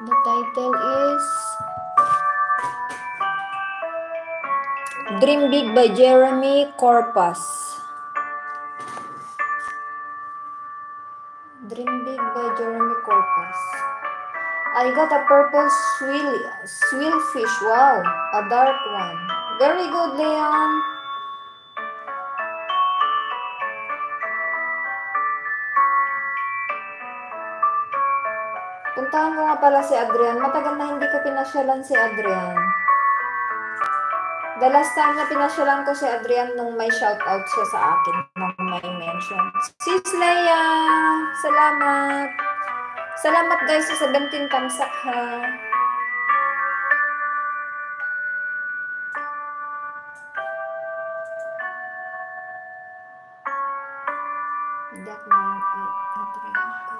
The title is Dream Big by Jeremy Corpus. Dream Big by Jeremy Corpus. I got a purple swillfish. Wow, a dark one. Very good, Leon. Puntahan ko nga pala si Adrian. Matagal na hindi ko pinasyalan si Adrian. The last time na pinasyalan ko si Adrian nung may shoutout siya sa akin, nung may mention. Sis Leia, salamat. Salamat guys sa 17 tamsak ha. Dak na Adrian ko.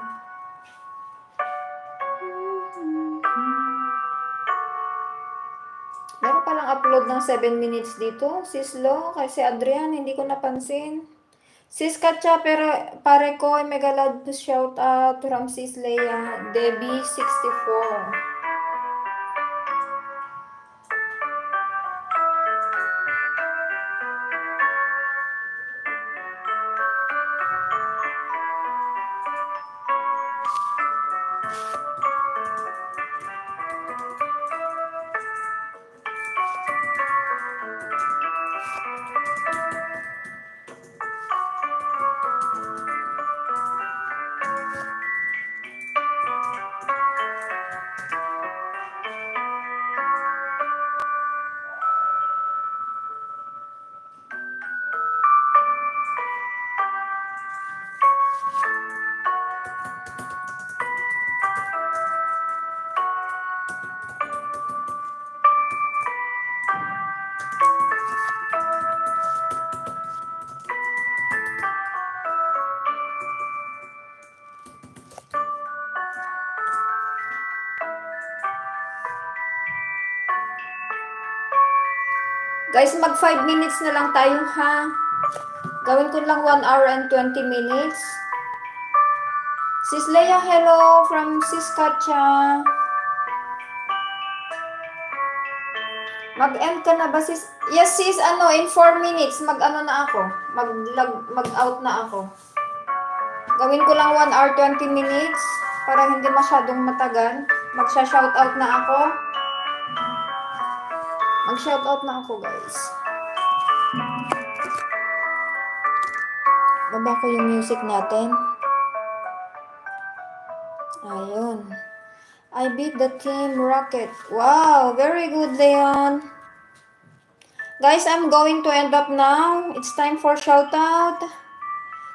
Meron palang upload ng 7 minutes dito. Sis Lo, kasi Adrian, hindi ko napansin. Sis Katya, pero pare ko, mega loud shout out from Sis Leia, Debbie 64. Guys, mag 5 minutes na lang tayo ha. Gawin ko lang 1 hour and 20 minutes. Sis Leia, hello from Sis Katya. Mag-end ka na ba sis? Yes sis, in 4 minutes, mag-ano na ako. Mag-out na ako. Gawin ko lang 1 hour 20 minutes para hindi masyadong matagal. Magsha-shoutout na ako. Mag-shoutout na ako, guys. Baba ko yung music natin. Ayun. I beat the Team Rocket. Wow, very good, Leon. Guys, I'm going to end up now. It's time for shoutout.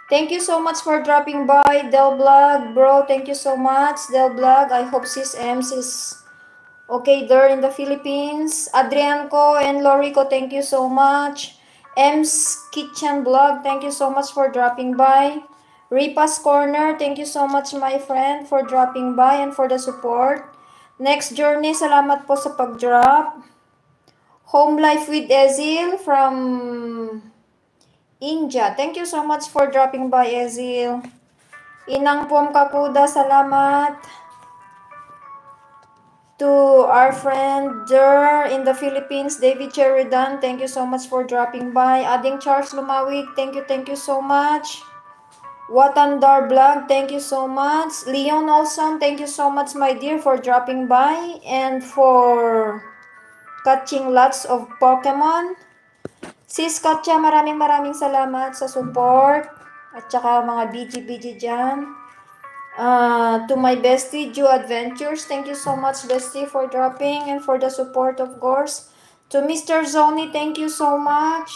Thank you so much for dropping by, Del Blog. Bro, thank you so much, Del Blog. I hope Sis Ems is okay there in the Philippines. Adrian ko and Lori ko, thank you so much. M's Kitchen Blog, thank you so much for dropping by. Ripa's Corner, thank you so much my friend for dropping by and for the support. Next Journey, salamat po sa pag-drop. Home Life with Ezil from India, thank you so much for dropping by Ezil. Inang Pom Kakuda, salamat. To our friend there in the Philippines, David Sheridan, thank you so much for dropping by. Ading Charles Lumawig, thank you so much. Watandar Blog, thank you so much. Leon Olson, thank you so much my dear for dropping by and for catching lots of Pokemon. Sis Katya, maraming salamat sa support at saka mga BG dyan. To my bestie, Ju Adventures, thank you so much, bestie, for dropping and for the support, of course. To Mr. Zoni, thank you so much.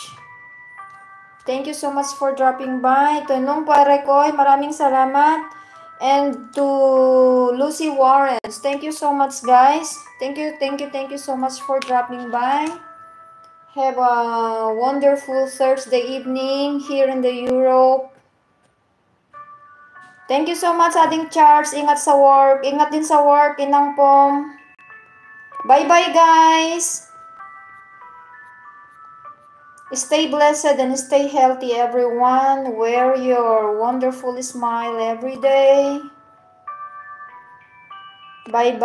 Thank you so much for dropping by. To Nung Parekoy, maraming salamat. And to Lucy Warrens, thank you so much, guys. Thank you so much for dropping by. Have a wonderful Thursday evening here in the Europe. Thank you so much, Ading Charles. Ingat sa work. Ingat din sa work, Inang Pom. Bye-bye, guys. Stay blessed and stay healthy, everyone. Wear your wonderful smile every day. Bye-bye.